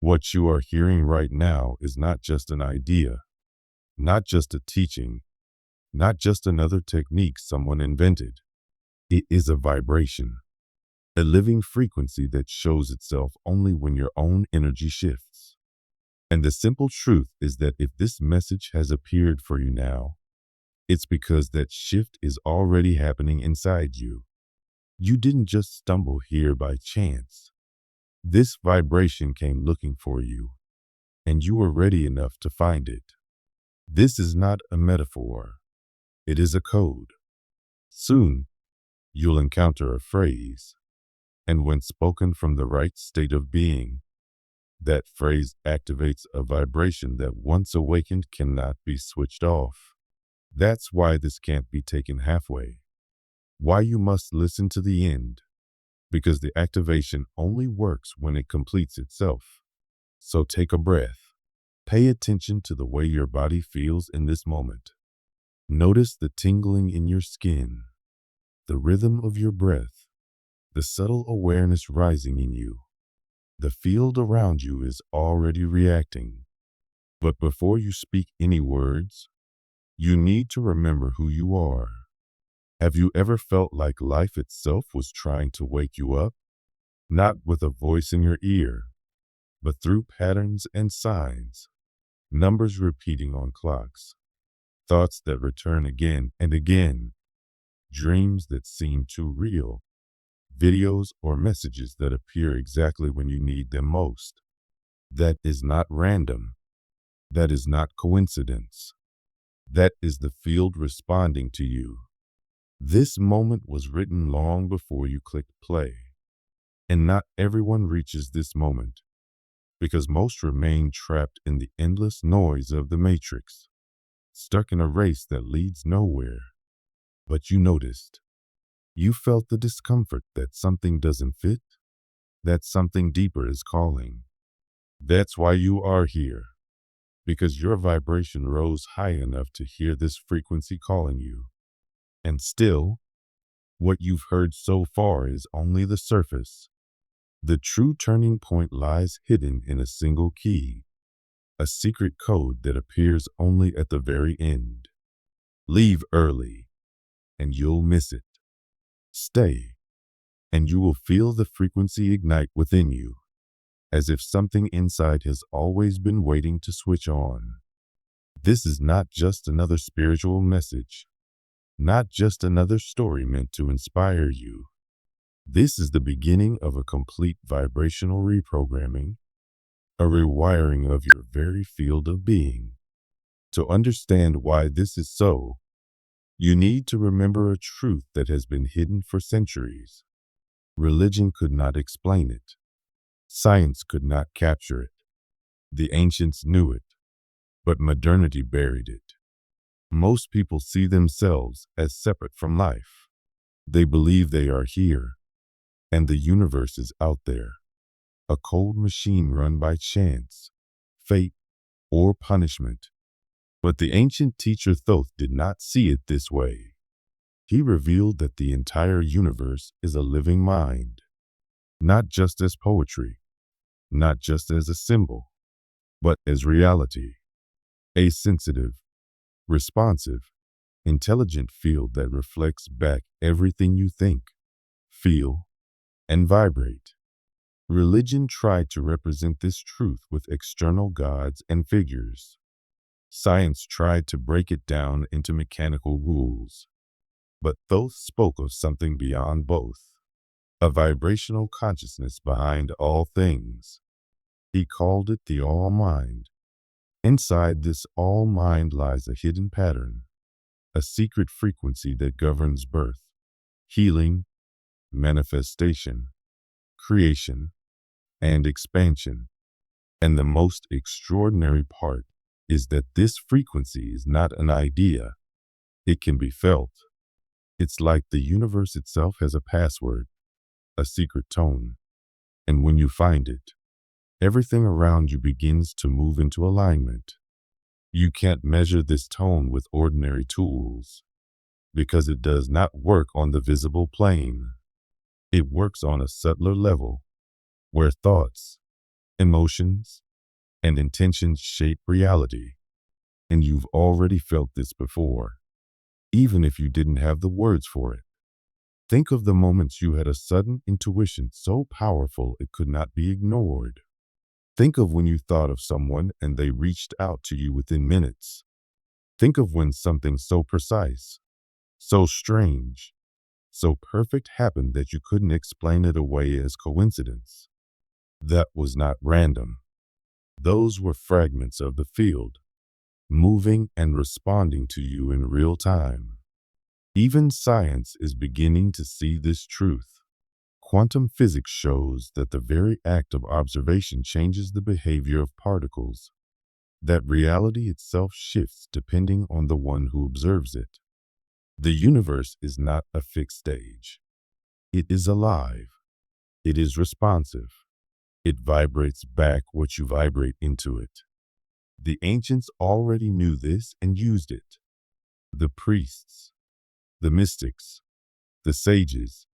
What you are hearing right now is not just an idea, not just a teaching, not just another technique someone invented. It is a vibration, a living frequency that shows itself only when your own energy shifts. And the simple truth is that if this message has appeared for you now, it's because that shift is already happening inside you. You didn't just stumble here by chance. This vibration came looking for you, and you were ready enough to find it. This is not a metaphor. It is a code. Soon, you'll encounter a phrase, and when spoken from the right state of being, that phrase activates a vibration that once awakened cannot be switched off. That's why this can't be taken halfway. Why you must listen to the end, because the activation only works when it completes itself. So take a breath. Pay attention to the way your body feels in this moment. Notice the tingling in your skin, the rhythm of your breath, the subtle awareness rising in you. The field around you is already reacting. But before you speak any words, you need to remember who you are. Have you ever felt like life itself was trying to wake you up? Not with a voice in your ear, but through patterns and signs, numbers repeating on clocks, thoughts that return again and again, dreams that seem too real, videos or messages that appear exactly when you need them most. That is not random. That is not coincidence. That is the field responding to you. This moment was written long before you clicked play. And not everyone reaches this moment, because most remain trapped in the endless noise of the matrix, stuck in a race that leads nowhere. But you noticed. You felt the discomfort that something doesn't fit, that something deeper is calling. That's why you are here, because your vibration rose high enough to hear this frequency calling you. And still, what you've heard so far is only the surface. The true turning point lies hidden in a single key, a secret code that appears only at the very end. Leave early, and you'll miss it. Stay, and you will feel the frequency ignite within you, as if something inside has always been waiting to switch on. This is not just another spiritual message, not just another story meant to inspire you. This is the beginning of a complete vibrational reprogramming, a rewiring of your very field of being. To understand why this is so, you need to remember a truth that has been hidden for centuries. Religion could not explain it. Science could not capture it. The ancients knew it, but modernity buried it. Most people see themselves as separate from life. They believe they are here, and the universe is out there, a cold machine run by chance, fate, or punishment. But the ancient teacher Thoth did not see it this way. He revealed that the entire universe is a living mind, not just as poetry, not just as a symbol, but as reality, a sensitive, responsive, intelligent field that reflects back everything you think, feel, and vibrate. Religion tried to represent this truth with external gods and figures. Science tried to break it down into mechanical rules. But Thoth spoke of something beyond both, a vibrational consciousness behind all things. He called it the All-Mind. Inside this All-Mind lies a hidden pattern, a secret frequency that governs birth, healing, manifestation, creation, and expansion. And the most extraordinary part is that this frequency is not an idea. It can be felt. It's like the universe itself has a password, a secret tone. And when you find it, everything around you begins to move into alignment. You can't measure this tone with ordinary tools, because it does not work on the visible plane. It works on a subtler level, where thoughts, Emotions and intentions shape reality, and you've already felt this before, even if you didn't have the words for it. Think of the moments you had a sudden intuition so powerful it could not be ignored. Think of when you thought of someone and they reached out to you within minutes. Think of when something so precise, so strange, so perfect happened that you couldn't explain it away as coincidence. That was not random. Those were fragments of the field, moving and responding to you in real time. Even science is beginning to see this truth. Quantum physics shows that the very act of observation changes the behavior of particles, that reality itself shifts depending on the one who observes it. The universe is not a fixed stage. It is alive. It is responsive. It vibrates back what you vibrate into it. The ancients already knew this and used it. The priests, the mystics, the sages,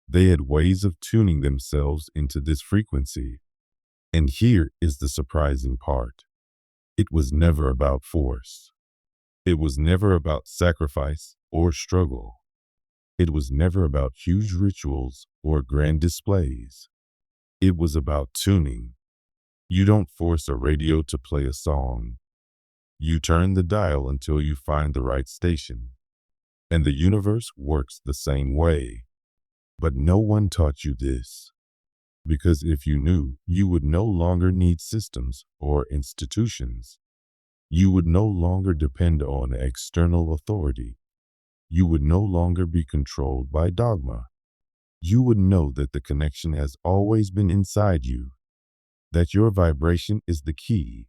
they had ways of tuning themselves into this frequency. And here is the surprising part. It was never about force. It was never about sacrifice or struggle. It was never about huge rituals or grand displays. It was about tuning. You don't force a radio to play a song. You turn the dial until you find the right station. And the universe works the same way. But no one taught you this. Because if you knew, you would no longer need systems or institutions. You would no longer depend on external authority. You would no longer be controlled by dogma. You would know that the connection has always been inside you, that your vibration is the key,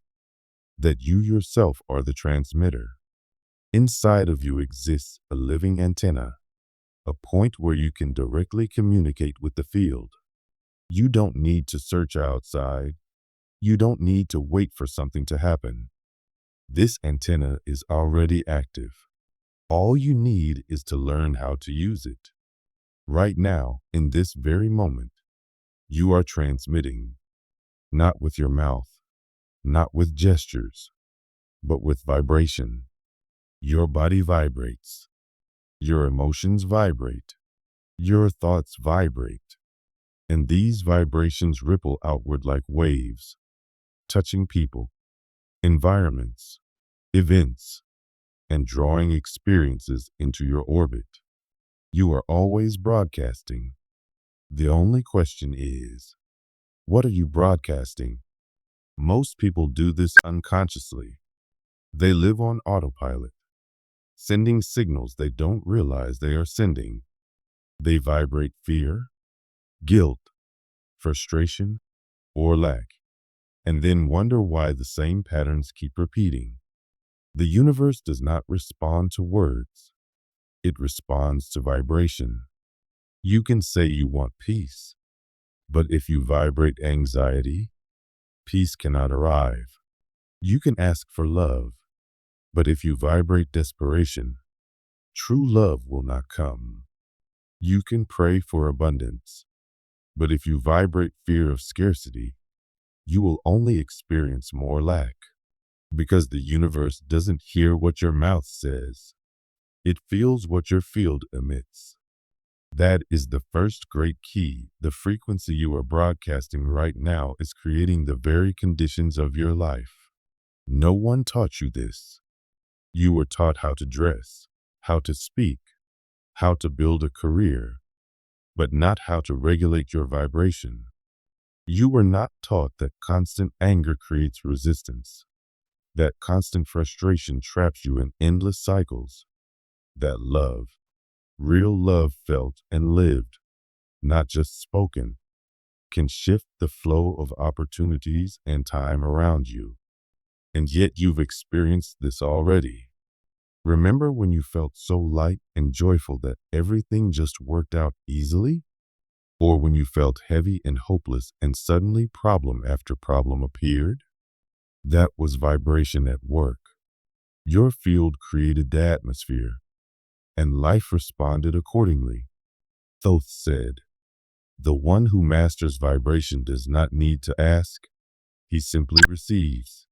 that you yourself are the transmitter. Inside of you exists a living antenna, a point where you can directly communicate with the field. You don't need to search outside. You don't need to wait for something to happen. This antenna is already active. All you need is to learn how to use it. Right now, in this very moment, you are transmitting, not with your mouth, not with gestures, but with vibration. Your body vibrates. Your emotions vibrate. Your thoughts vibrate. And these vibrations ripple outward like waves, touching people, environments, events, and drawing experiences into your orbit. You are always broadcasting. The only question is, what are you broadcasting? Most people do this unconsciously. They live on autopilot, sending signals they don't realize they are sending. They vibrate fear, guilt, frustration, or lack, and then wonder why the same patterns keep repeating. The universe does not respond to words. It responds to vibration. You can say you want peace, but if you vibrate anxiety, peace cannot arrive. You can ask for love, but if you vibrate desperation, true love will not come. You can pray for abundance, but if you vibrate fear of scarcity, you will only experience more lack. Because the universe doesn't hear what your mouth says. It feels what your field emits. That is the first great key. The frequency you are broadcasting right now is creating the very conditions of your life. No one taught you this. You were taught how to dress, how to speak, how to build a career, but not how to regulate your vibration. You were not taught that constant anger creates resistance, that constant frustration traps you in endless cycles, that love, real love felt and lived, not just spoken, can shift the flow of opportunities and time around you. And yet you've experienced this already. Remember when you felt so light and joyful that everything just worked out easily? Or when you felt heavy and hopeless and suddenly problem after problem appeared? That was vibration at work. Your field created the atmosphere, and life responded accordingly. Thoth said, "The one who masters vibration does not need to ask, He simply receives,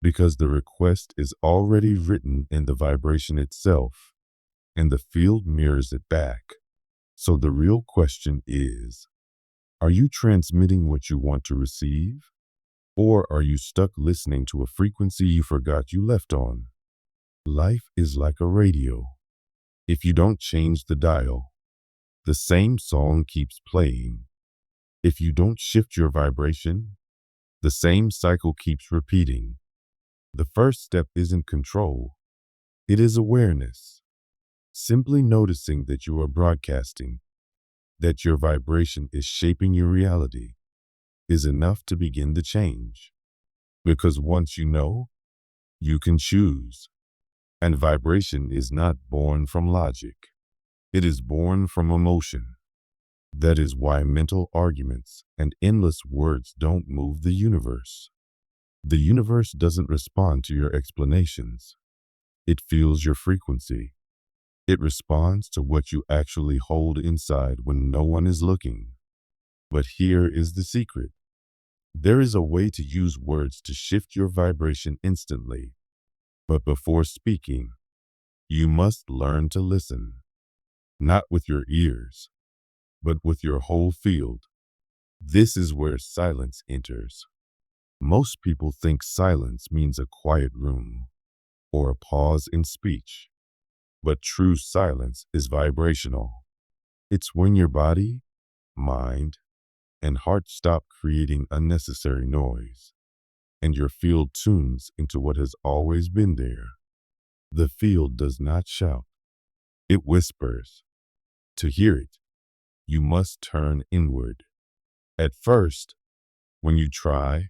because the request is already written in the vibration itself, and the field mirrors it back. So the real question is, are you transmitting what you want to receive? Or are you stuck listening to a frequency you forgot you left on? Life is like a radio. If you don't change the dial, the same song keeps playing. If you don't shift your vibration, the same cycle keeps repeating. The first step isn't control, it is awareness. Simply noticing that you are broadcasting, that your vibration is shaping your reality, is enough to begin the change. Because once you know, you can choose. And vibration is not born from logic. It is born from emotion. That is why mental arguments and endless words don't move the universe. The universe doesn't respond to your explanations. It feels your frequency. It responds to what you actually hold inside when no one is looking. But here is the secret. There is a way to use words to shift your vibration instantly. But before speaking, you must learn to listen. Not with your ears, but with your whole field. This is where silence enters. Most people think silence means a quiet room or a pause in speech. But true silence is vibrational. It's when your body, mind, and heart stop creating unnecessary noise, and your field tunes into what has always been there. The field does not shout, it whispers. To hear it, you must turn inward. At first, when you try,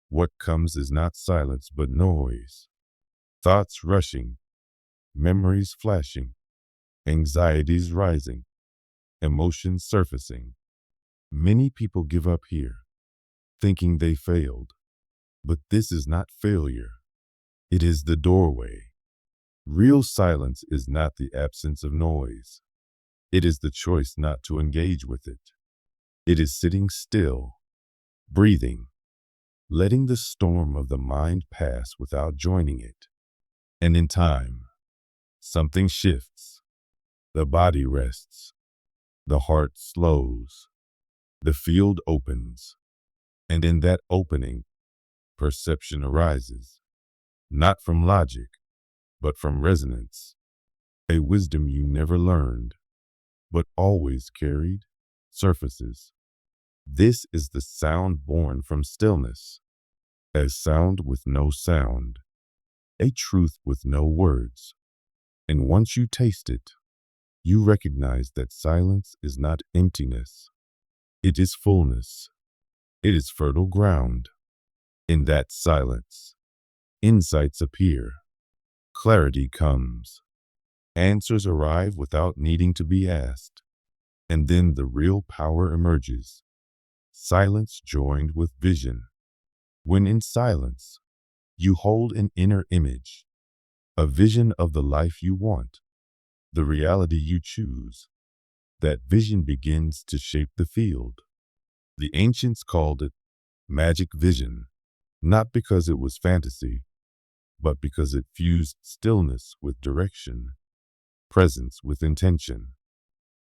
what comes is not silence but noise. Thoughts rushing, memories flashing, anxieties rising, emotions surfacing. Many people give up here, thinking they failed. But this is not failure. It is the doorway. Real silence is not the absence of noise. It is the choice not to engage with it. It is sitting still, breathing, letting the storm of the mind pass without joining it. And in time, something shifts. The body rests. The heart slows. The field opens. And in that opening, perception arises, not from logic, but from resonance, a wisdom you never learned, but always carried, surfaces. This is the sound born from stillness, a sound with no sound, a truth with no words. And once you taste it, you recognize that silence is not emptiness. It is fullness. It is fertile ground. In that silence, insights appear. Clarity comes. Answers arrive without needing to be asked. And then the real power emerges. Silence joined with vision. When in silence, you hold an inner image, a vision of the life you want, the reality you choose. That vision begins to shape the field. The ancients called it magic vision, not because it was fantasy, but because it fused stillness with direction, presence with intention.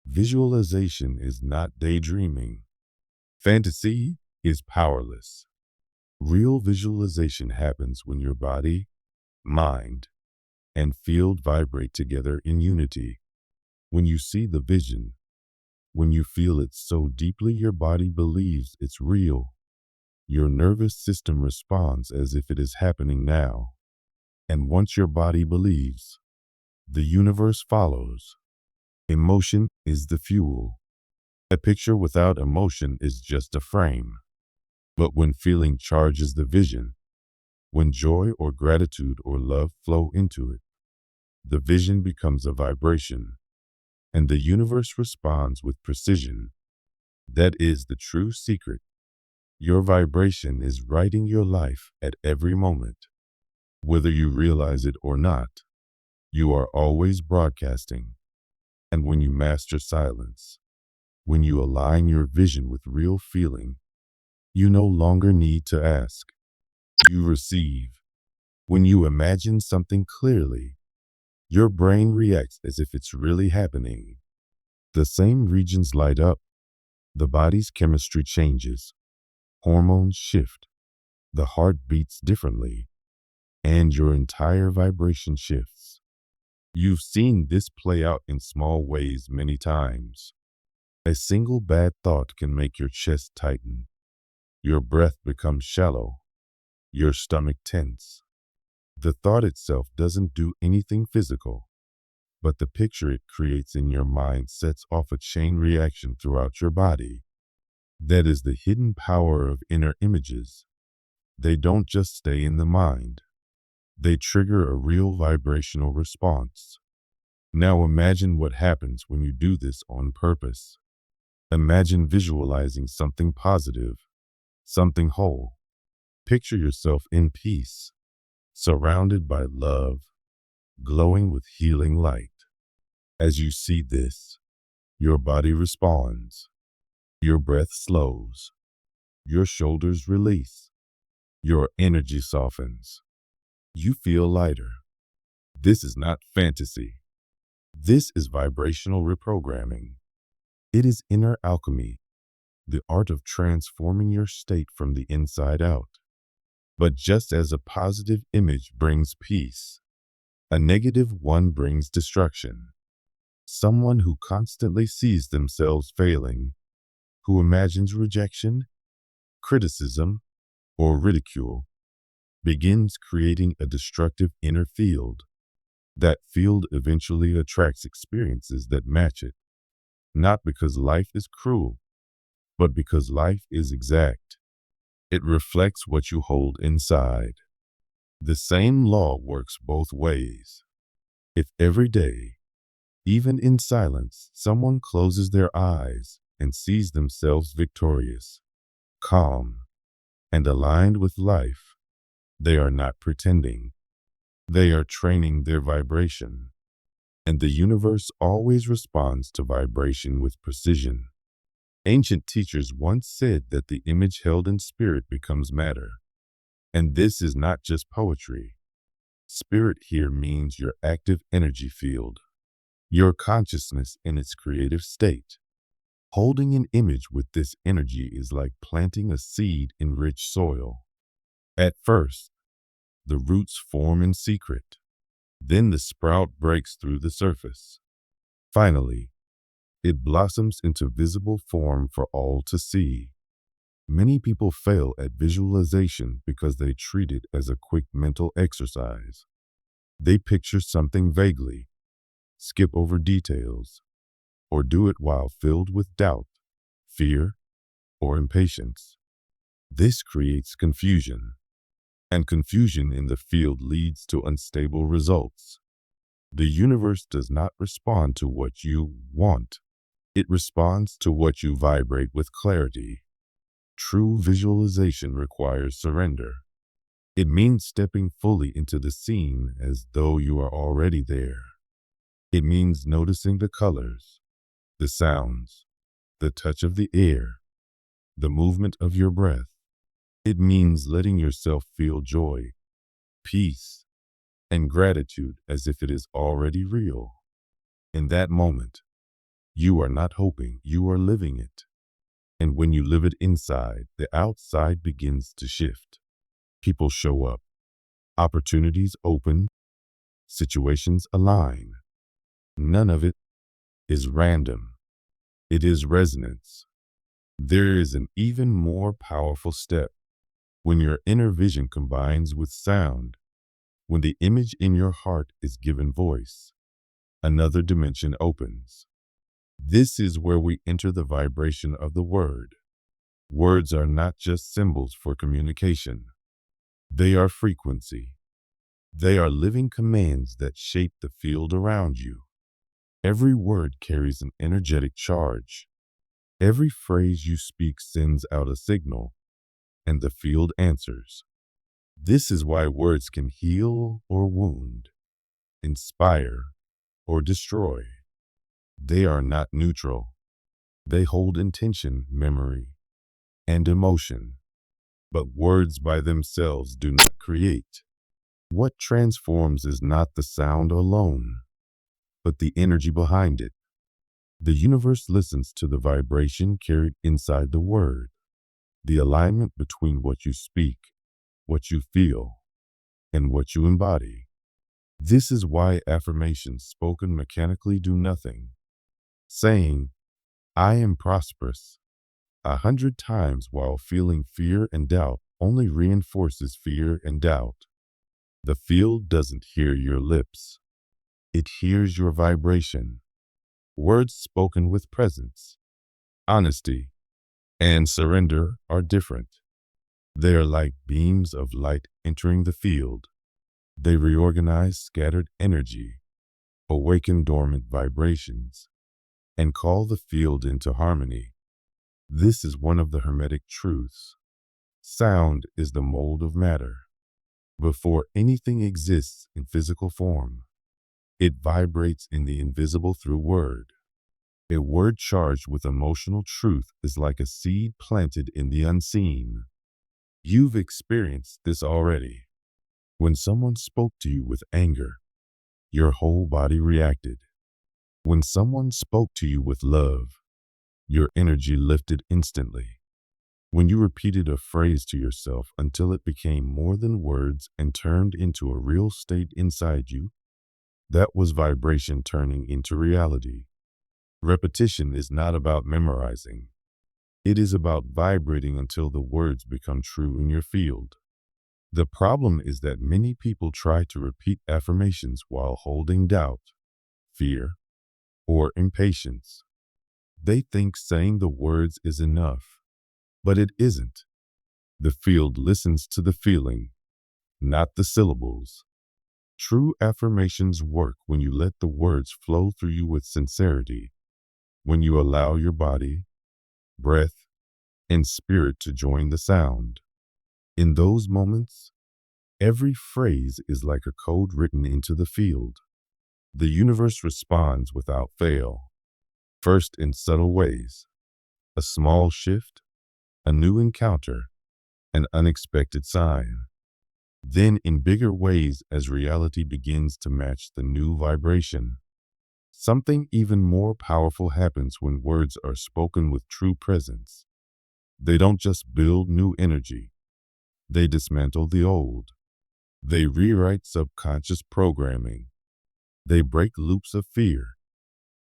Visualization is not daydreaming. Fantasy is powerless. Real visualization happens when your body, mind, and field vibrate together in unity. When you see the vision, when you feel it so deeply your body believes it's real, your nervous system responds as if it is happening now. And once your body believes, the universe follows. Emotion is the fuel. A picture without emotion is just a frame. But when feeling charges the vision, when joy or gratitude or love flow into it, the vision becomes a vibration, and the universe responds with precision. That is the true secret. Your vibration is writing your life at every moment. Whether you realize it or not, you are always broadcasting. And when you master silence, when you align your vision with real feeling, you no longer need to ask, You receive. When you imagine something clearly, your brain reacts as if it's really happening. The same regions light up, the body's chemistry changes, hormones shift, the heart beats differently, and your entire vibration shifts. You've seen this play out in small ways many times. A single bad thought can make your chest tighten, your breath become shallow, your stomach tense. The thought itself doesn't do anything physical, but the picture it creates in your mind sets off a chain reaction throughout your body. That is the hidden power of inner images. They don't just stay in the mind. They trigger a real vibrational response. Now imagine what happens when you do this on purpose. Imagine visualizing something positive, something whole. Picture yourself in peace, surrounded by love, glowing with healing light. As you see this, your body responds. Your breath slows. Your shoulders release. Your energy softens. You feel lighter. This is not fantasy. This is vibrational reprogramming. It is inner alchemy, the art of transforming your state from the inside out. But just as a positive image brings peace, a negative one brings destruction. Someone who constantly sees themselves failing, who imagines rejection, criticism, or ridicule, begins creating a destructive inner field. That field eventually attracts experiences that match it, not because life is cruel, but because life is exact. It reflects what you hold inside. The same law works both ways. If every day, even in silence, someone closes their eyes and sees themselves victorious, calm, and aligned with life, they are not pretending. They are training their vibration. And the universe always responds to vibration with precision. Ancient teachers once said that the image held in spirit becomes matter. And this is not just poetry. Spirit here means your active energy field, your consciousness in its creative state. Holding an image with this energy is like planting a seed in rich soil. At first, the roots form in secret. Then the sprout breaks through the surface. Finally, it blossoms into visible form for all to see. Many people fail at visualization because they treat it as a quick mental exercise. They picture something vaguely, skip over details, or do it while filled with doubt, fear, or impatience. This creates confusion, and confusion in the field leads to unstable results. The universe does not respond to what you want. It responds to what you vibrate with clarity. True visualization requires surrender. It means stepping fully into the scene as though you are already there. It means noticing the colors, the sounds, the touch of the air, the movement of your breath. It means letting yourself feel joy, peace, and gratitude as if it is already real. In that moment, you are not hoping, you are living it. And when you live it inside, the outside begins to shift. People show up, opportunities open, situations align. None of it is random. It is resonance. There is an even more powerful step. When your inner vision combines with sound, when the image in your heart is given voice, another dimension opens. This is where we enter the vibration of the word. Words are not just symbols for communication. They are frequency. They are living commands that shape the field around you. Every word carries an energetic charge. Every phrase you speak sends out a signal, and the field answers. This is why words can heal or wound, inspire or destroy. They are not neutral. They hold intention, memory, and emotion. But words by themselves do not create. What transforms is not the sound alone, but the energy behind it. The universe listens to the vibration carried inside the word, the alignment between what you speak, what you feel, and what you embody. This is why affirmations spoken mechanically do nothing. Saying, I am prosperous, 100 times while feeling fear and doubt only reinforces fear and doubt. The field doesn't hear your lips. It hears your vibration. Words spoken with presence, honesty, and surrender are different. They are like beams of light entering the field. They reorganize scattered energy, awaken dormant vibrations, and call the field into harmony. This is one of the Hermetic truths. Sound is the mold of matter. Before anything exists in physical form, it vibrates in the invisible through word. A word charged with emotional truth is like a seed planted in the unseen. You've experienced this already. When someone spoke to you with anger, your whole body reacted. When someone spoke to you with love, your energy lifted instantly. When you repeated a phrase to yourself until it became more than words and turned into a real state inside you, that was vibration turning into reality. Repetition is not about memorizing. It is about vibrating until the words become true in your field. The problem is that many people try to repeat affirmations while holding doubt, fear, or impatience. They think saying the words is enough, but it isn't. The field listens to the feeling, not the syllables. True affirmations work when you let the words flow through you with sincerity, when you allow your body, breath, and spirit to join the sound. In those moments, every phrase is like a code written into the field. The universe responds without fail, first in subtle ways, a small shift, a new encounter, an unexpected sign. Then in bigger ways as reality begins to match the new vibration. Something even more powerful happens when words are spoken with true presence. They don't just build new energy, they dismantle the old. They rewrite subconscious programming. They break loops of fear,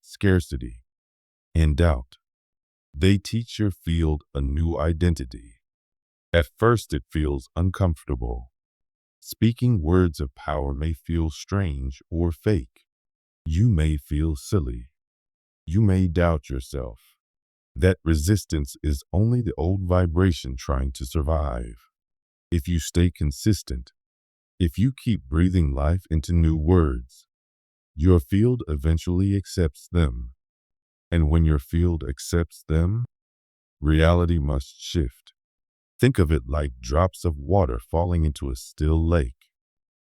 scarcity, and doubt. They teach your field a new identity. At first it feels uncomfortable. Speaking words of power may feel strange or fake. You may feel silly. You may doubt yourself. That resistance is only the old vibration trying to survive. If you stay consistent, if you keep breathing life into new words, your field eventually accepts them. And when your field accepts them, reality must shift. Think of it like drops of water falling into a still lake.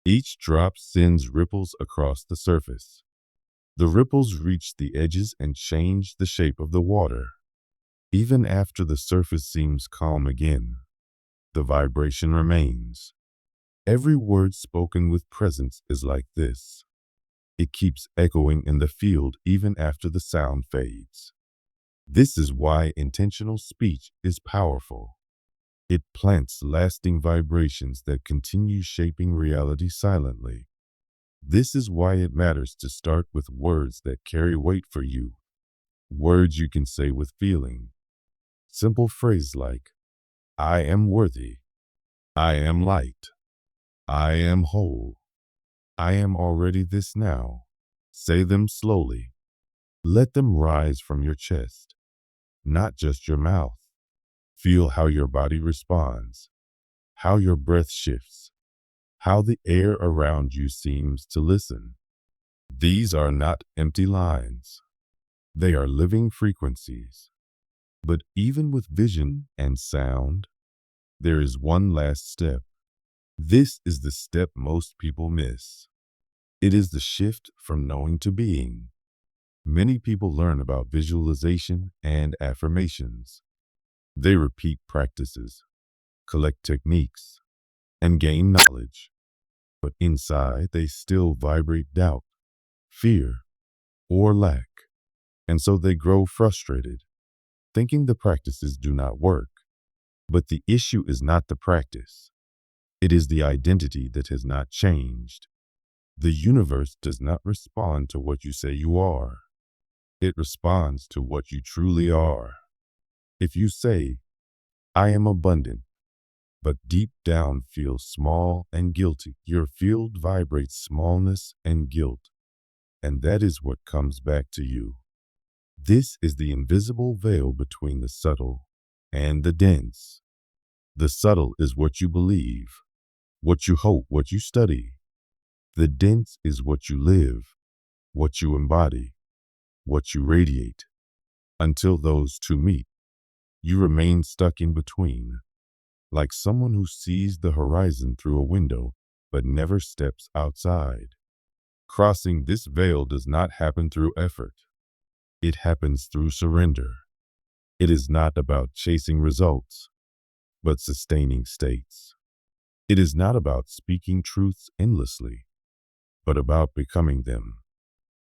Each drop sends ripples across the surface. The ripples reach the edges and change the shape of the water. Even after the surface seems calm again, the vibration remains. Every word spoken with presence is like this. It keeps echoing in the field even after the sound fades. This is why intentional speech is powerful. It plants lasting vibrations that continue shaping reality silently. This is why it matters to start with words that carry weight for you. Words you can say with feeling. Simple phrases like, I am worthy. I am light. I am whole. I am already this now. Say them slowly. Let them rise from your chest, not just your mouth. Feel how your body responds, how your breath shifts, how the air around you seems to listen. These are not empty lines. They are living frequencies. But even with vision and sound, there is one last step. This is the step most people miss. It is the shift from knowing to being. Many people learn about visualization and affirmations. They repeat practices, collect techniques, and gain knowledge. But inside, they still vibrate doubt, fear, or lack. And so they grow frustrated, thinking the practices do not work. But the issue is not the practice. It is the identity that has not changed. The universe does not respond to what you say you are. It responds to what you truly are. If you say, I am abundant, but deep down feel small and guilty, your field vibrates smallness and guilt. And that is what comes back to you. This is the invisible veil between the subtle and the dense. The subtle is what you believe, what you hope, what you study. The dense is what you live, what you embody, what you radiate. Until those two meet, you remain stuck in between, like someone who sees the horizon through a window but never steps outside. Crossing this veil does not happen through effort. It happens through surrender. It is not about chasing results, but sustaining states. It is not about speaking truths endlessly, but about becoming them.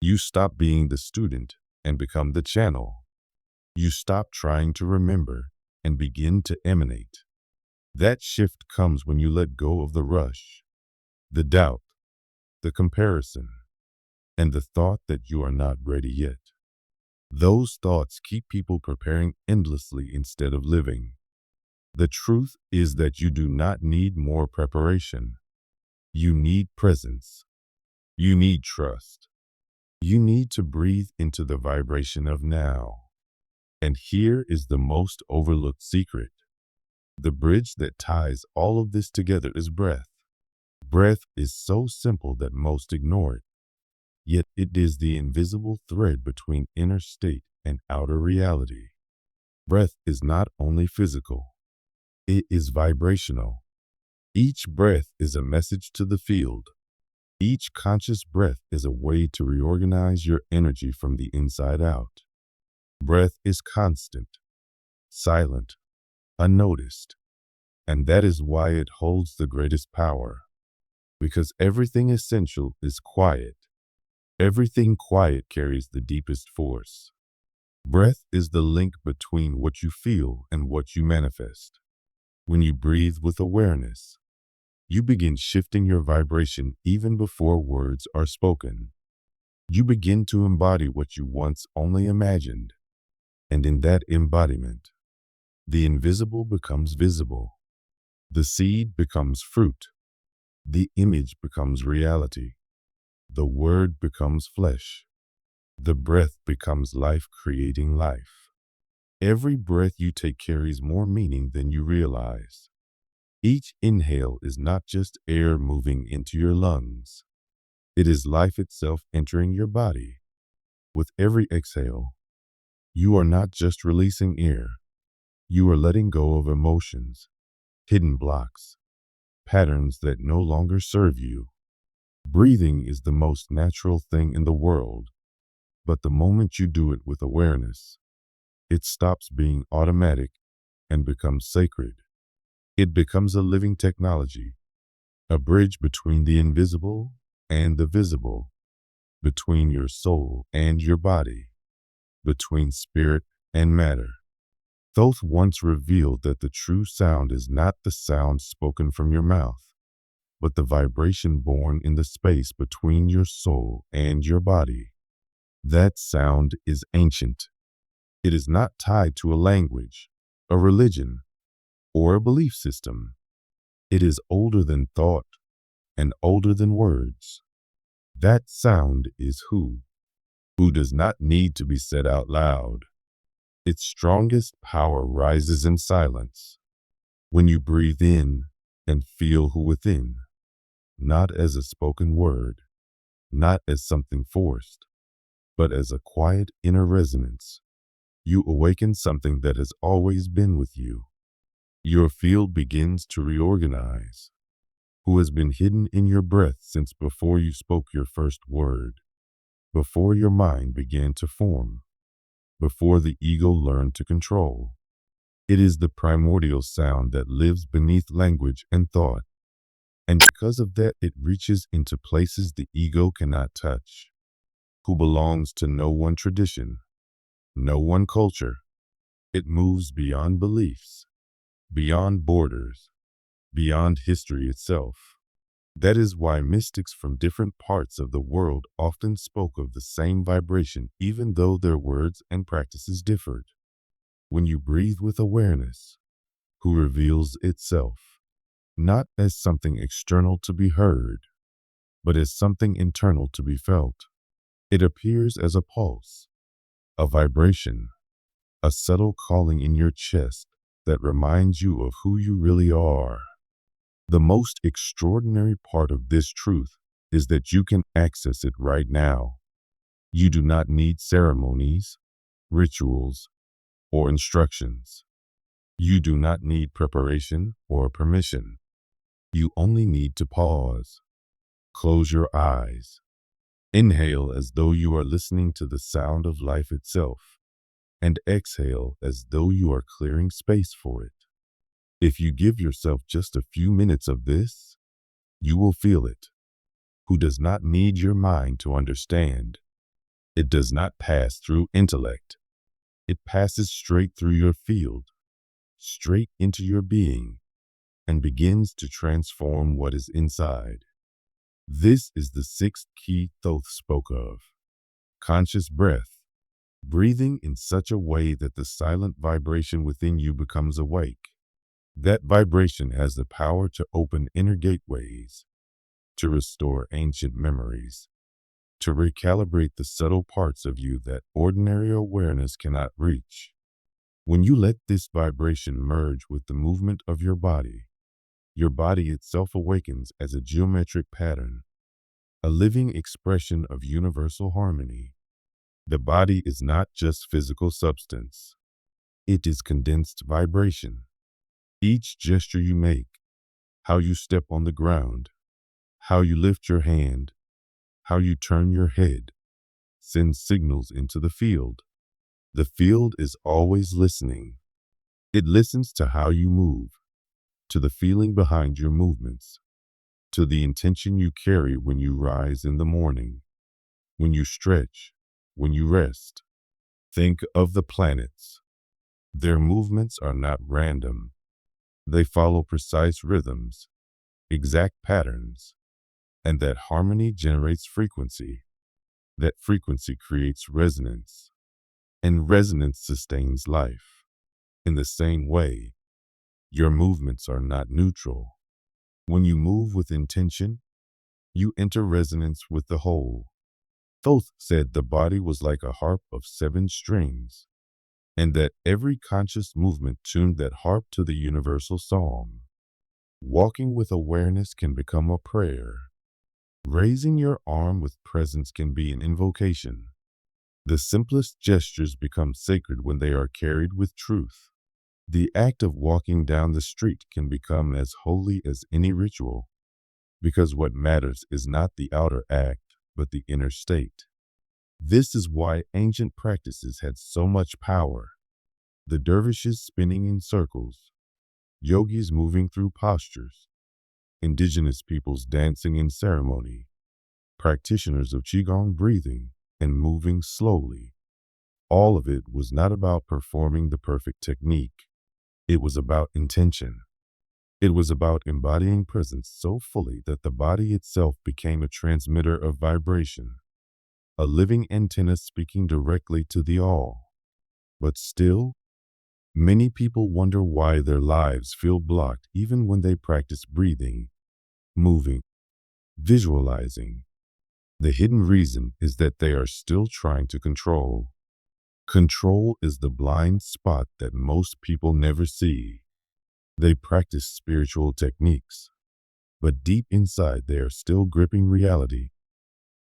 You stop being the student and become the channel. You stop trying to remember and begin to emanate. That shift comes when you let go of the rush, the doubt, the comparison, and the thought that you are not ready yet. Those thoughts keep people preparing endlessly instead of living. The truth is that you do not need more preparation. You need presence. You need trust. You need to breathe into the vibration of now. And here is the most overlooked secret. The bridge that ties all of this together is breath. Breath is so simple that most ignore it. Yet it is the invisible thread between inner state and outer reality. Breath is not only physical, it is vibrational. Each breath is a message to the field. Each conscious breath is a way to reorganize your energy from the inside out. Breath is constant, silent, unnoticed, and that is why it holds the greatest power. Because everything essential is quiet. Everything quiet carries the deepest force. Breath is the link between what you feel and what you manifest. When you breathe with awareness, you begin shifting your vibration even before words are spoken. You begin to embody what you once only imagined. And in that embodiment, the invisible becomes visible. The seed becomes fruit. The image becomes reality. The word becomes flesh. The breath becomes life creating life. Every breath you take carries more meaning than you realize. Each inhale is not just air moving into your lungs. It is life itself entering your body. With every exhale, you are not just releasing air. You are letting go of emotions, hidden blocks, patterns that no longer serve you. Breathing is the most natural thing in the world, but the moment you do it with awareness, it stops being automatic and becomes sacred. It becomes a living technology, a bridge between the invisible and the visible, between your soul and your body, between spirit and matter. Thoth once revealed that the true sound is not the sound spoken from your mouth, but the vibration born in the space between your soul and your body. That sound is ancient. It is not tied to a language, a religion, or a belief system. It is older than thought and older than words. That sound is who does not need to be said out loud. Its strongest power rises in silence. When you breathe in and feel who within, not as a spoken word, not as something forced, but as a quiet inner resonance, you awaken something that has always been with you. Your field begins to reorganize. Who has been hidden in your breath since before you spoke your first word, before your mind began to form, before the ego learned to control. It is the primordial sound that lives beneath language and thought. And because of that, it reaches into places the ego cannot touch. Who belongs to no one tradition, no one culture. It moves beyond beliefs, beyond borders, beyond history itself. That is why mystics from different parts of the world often spoke of the same vibration, even though their words and practices differed. When you breathe with awareness, who reveals itself, not as something external to be heard, but as something internal to be felt. It appears as a pulse, a vibration, a subtle calling in your chest that reminds you of who you really are. The most extraordinary part of this truth is that you can access it right now. You do not need ceremonies, rituals, or instructions. You do not need preparation or permission. You only need to pause. Close your eyes. Inhale as though you are listening to the sound of life itself, and exhale as though you are clearing space for it. If you give yourself just a few minutes of this, you will feel it. Who does not need your mind to understand? It does not pass through intellect. It passes straight through your field, straight into your being, and begins to transform what is inside. This is the sixth key Thoth spoke of. Conscious breath, breathing in such a way that the silent vibration within you becomes awake. That vibration has the power to open inner gateways, to restore ancient memories, to recalibrate the subtle parts of you that ordinary awareness cannot reach. When you let this vibration merge with the movement of your body itself awakens as a geometric pattern, a living expression of universal harmony. The body is not just physical substance. It is condensed vibration. Each gesture you make, how you step on the ground, how you lift your hand, how you turn your head, sends signals into the field. The field is always listening. It listens to how you move, to the feeling behind your movements, to the intention you carry when you rise in the morning, when you stretch, when you rest. Think of the planets. Their movements are not random. They follow precise rhythms, exact patterns, and that harmony generates frequency. That frequency creates resonance, and resonance sustains life. In the same way, your movements are not neutral. When you move with intention, you enter resonance with the whole. Thoth said the body was like a harp of 7 strings, and that every conscious movement tuned that harp to the universal song. Walking with awareness can become a prayer. Raising your arm with presence can be an invocation. The simplest gestures become sacred when they are carried with truth. The act of walking down the street can become as holy as any ritual, because what matters is not the outer act, but the inner state. This is why ancient practices had so much power. The dervishes spinning in circles, yogis moving through postures, indigenous peoples dancing in ceremony, practitioners of Qigong breathing and moving slowly. All of it was not about performing the perfect technique. It was about intention. It was about embodying presence so fully that the body itself became a transmitter of vibration, a living antenna speaking directly to the all. But still, many people wonder why their lives feel blocked even when they practice breathing, moving, visualizing. The hidden reason is that they are still trying to control. Control is the blind spot that most people never see. They practice spiritual techniques, but deep inside they are still gripping reality,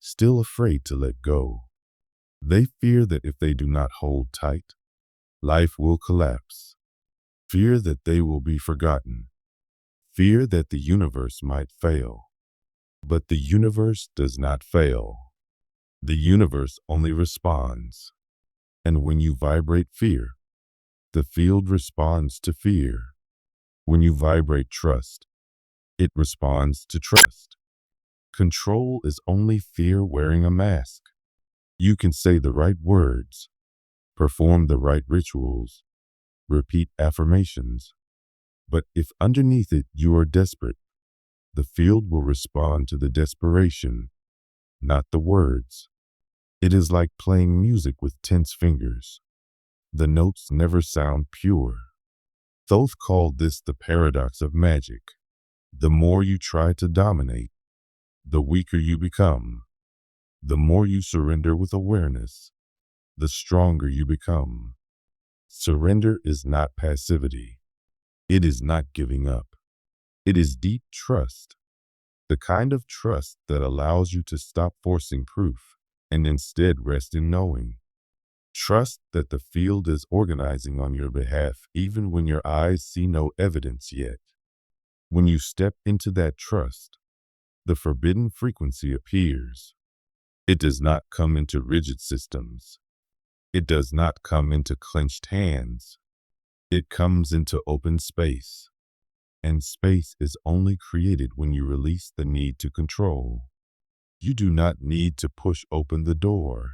still afraid to let go. They fear that if they do not hold tight, life will collapse. Fear that they will be forgotten. Fear that the universe might fail. But the universe does not fail. The universe only responds. And when you vibrate fear, The field responds to fear. When you vibrate trust, it responds to trust. Control is only fear wearing a mask. You can say the right words, perform the right rituals, repeat affirmations. But if underneath it you are desperate, the field will respond to the desperation, not the words. It is like playing music with tense fingers. The notes never sound pure. Thoth called this the paradox of magic. The more you try to dominate, the weaker you become. The more you surrender with awareness, the stronger you become. Surrender is not passivity. It is not giving up. It is deep trust, the kind of trust that allows you to stop forcing proof and instead rest in knowing. Trust that the field is organizing on your behalf even when your eyes see no evidence yet. When you step into that trust, the forbidden frequency appears. It does not come into rigid systems. It does not come into clenched hands. It comes into open space. And space is only created when you release the need to control. You do not need to push open the door.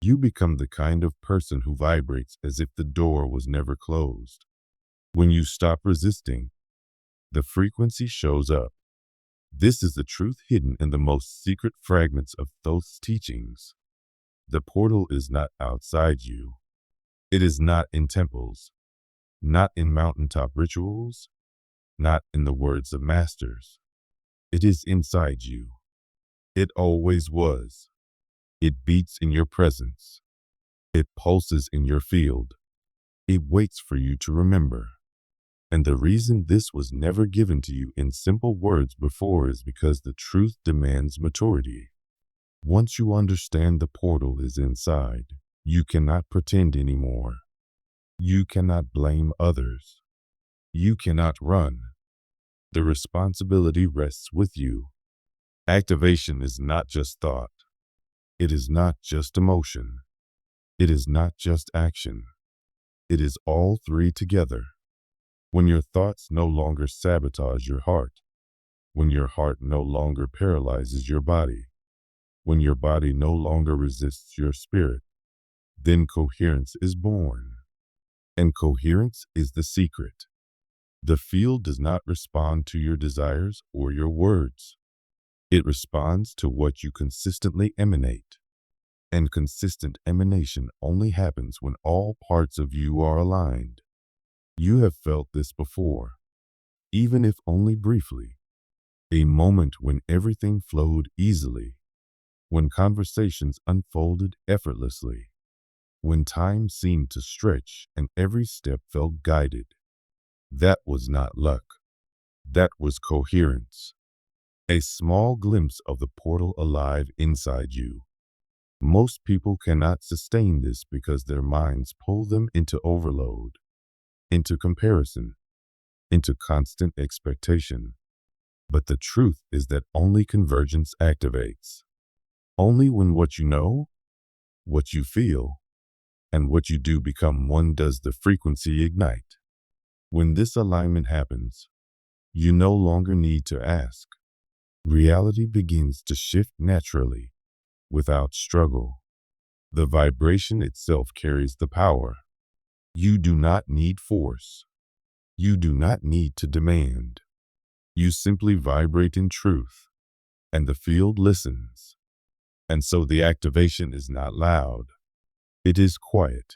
You become the kind of person who vibrates as if the door was never closed. When you stop resisting, the frequency shows up. This is the truth hidden in the most secret fragments of Thoth's teachings. The portal is not outside you. It is not in temples, not in mountaintop rituals, not in the words of masters. It is inside you. It always was. It beats in your presence. It pulses in your field. It waits for you to remember. And the reason this was never given to you in simple words before is because the truth demands maturity. Once you understand the portal is inside, you cannot pretend anymore. You cannot blame others. You cannot run. The responsibility rests with you. Activation is not just thought. It is not just emotion. It is not just action. It is all three together. When your thoughts no longer sabotage your heart, when your heart no longer paralyzes your body, when your body no longer resists your spirit, then coherence is born. And coherence is the secret. The field does not respond to your desires or your words. It responds to what you consistently emanate. And consistent emanation only happens when all parts of you are aligned. You have felt this before, even if only briefly. A moment when everything flowed easily, when conversations unfolded effortlessly, when time seemed to stretch and every step felt guided. That was not luck. That was coherence. A small glimpse of the portal alive inside you. Most people cannot sustain this because their minds pull them into overload, into comparison, into constant expectation. But the truth is that only convergence activates. Only when what you know, what you feel, and what you do become one does the frequency ignite. When this alignment happens, you no longer need to ask. Reality begins to shift naturally, without struggle. The vibration itself carries the power. You do not need force. You do not need to demand. You simply vibrate in truth, and the field listens. And so the activation is not loud. It is quiet.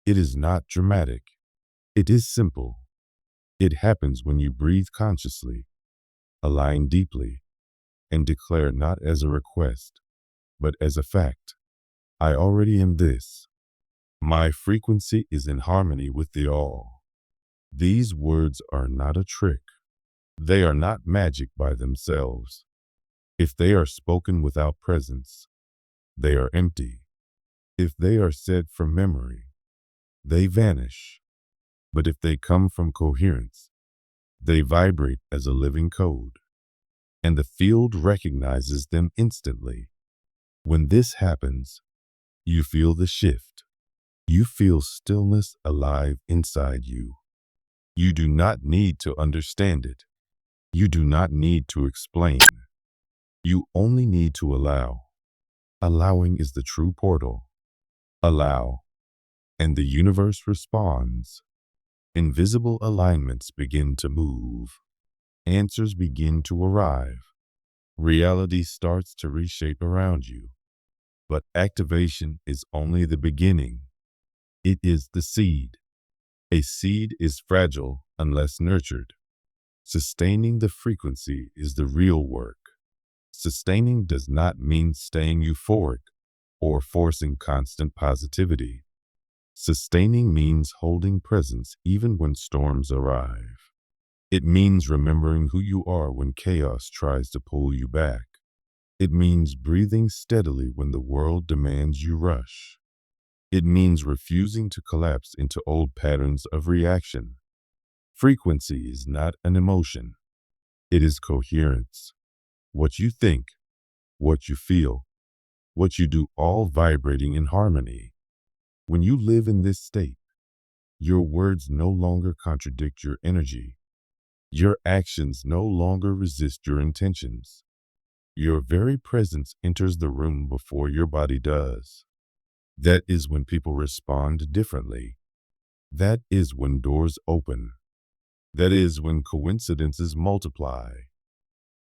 It is not dramatic. It is simple. It happens when you breathe consciously, align deeply, and declare not as a request, but as a fact. I already am this. My frequency is in harmony with the all. These words are not a trick. They are not magic by themselves. If they are spoken without presence, they are empty. If they are said from memory, they vanish. But if they come from coherence, they vibrate as a living code. And the field recognizes them instantly. When this happens, you feel the shift. You feel stillness alive inside you. You do not need to understand it. You do not need to explain. You only need to allow. Allowing is the true portal. Allow, and the universe responds. Invisible alignments begin to move. Answers begin to arrive. Reality starts to reshape around you. But activation is only the beginning. It is the seed. A seed is fragile unless nurtured. Sustaining the frequency is the real work. Sustaining does not mean staying euphoric or forcing constant positivity. Sustaining means holding presence even when storms arrive. It means remembering who you are when chaos tries to pull you back. It means breathing steadily when the world demands you rush. It means refusing to collapse into old patterns of reaction. Frequency is not an emotion. It is coherence. What you think, what you feel, what you do, all vibrating in harmony. When you live in this state, your words no longer contradict your energy. Your actions no longer resist your intentions. Your very presence enters the room before your body does. That is when people respond differently. That is when doors open. That is when coincidences multiply.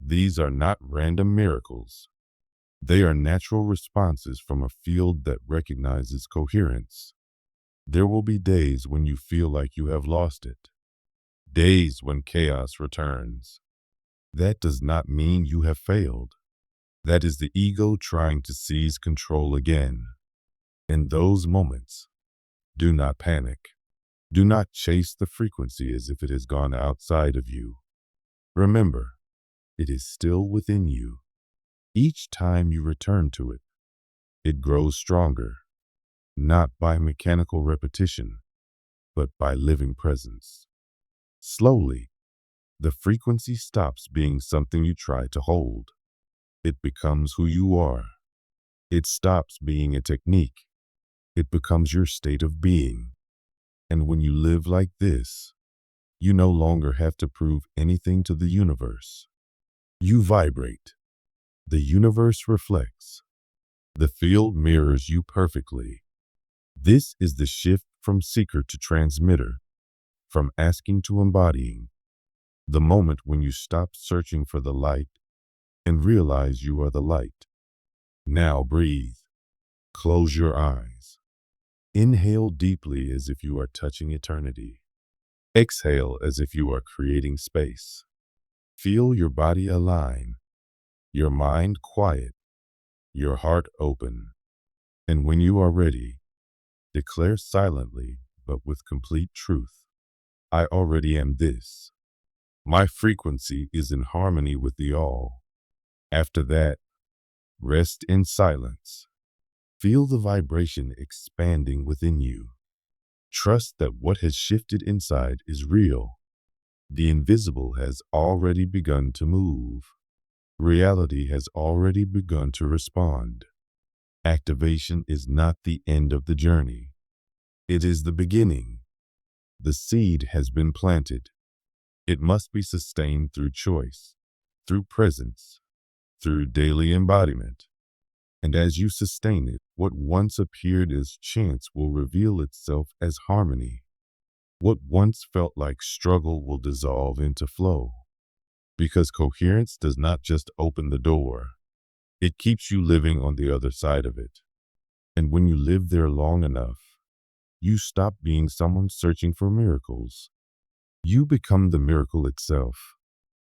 These are not random miracles. They are natural responses from a field that recognizes coherence. There will be days when you feel like you have lost it. Days when chaos returns. That does not mean you have failed. That is the ego trying to seize control again. In those moments, do not panic. Do not chase the frequency as if it has gone outside of you. Remember, it is still within you. Each time you return to it, it grows stronger, not by mechanical repetition, but by living presence. Slowly, the frequency stops being something you try to hold. It becomes who you are. It stops being a technique. It becomes your state of being. And when you live like this, you no longer have to prove anything to the universe. You vibrate. The universe reflects. The field mirrors you perfectly. This is the shift from seeker to transmitter, from asking to embodying. The moment when you stop searching for the light and realize you are the light. Now breathe. Close your eyes. Inhale deeply as if you are touching eternity. Exhale as if you are creating space. Feel your body align, your mind quiet, your heart open. And when you are ready, declare silently but with complete truth. I already am this. My frequency is in harmony with the all. After that, rest in silence. Feel the vibration expanding within you. Trust that what has shifted inside is real. The invisible has already begun to move. Reality has already begun to respond. Activation is not the end of the journey. It is the beginning. The seed has been planted. It must be sustained through choice, through presence, through daily embodiment. And as you sustain it, what once appeared as chance will reveal itself as harmony. What once felt like struggle will dissolve into flow. Because coherence does not just open the door, it keeps you living on the other side of it. And when you live there long enough, you stop being someone searching for miracles. You become the miracle itself.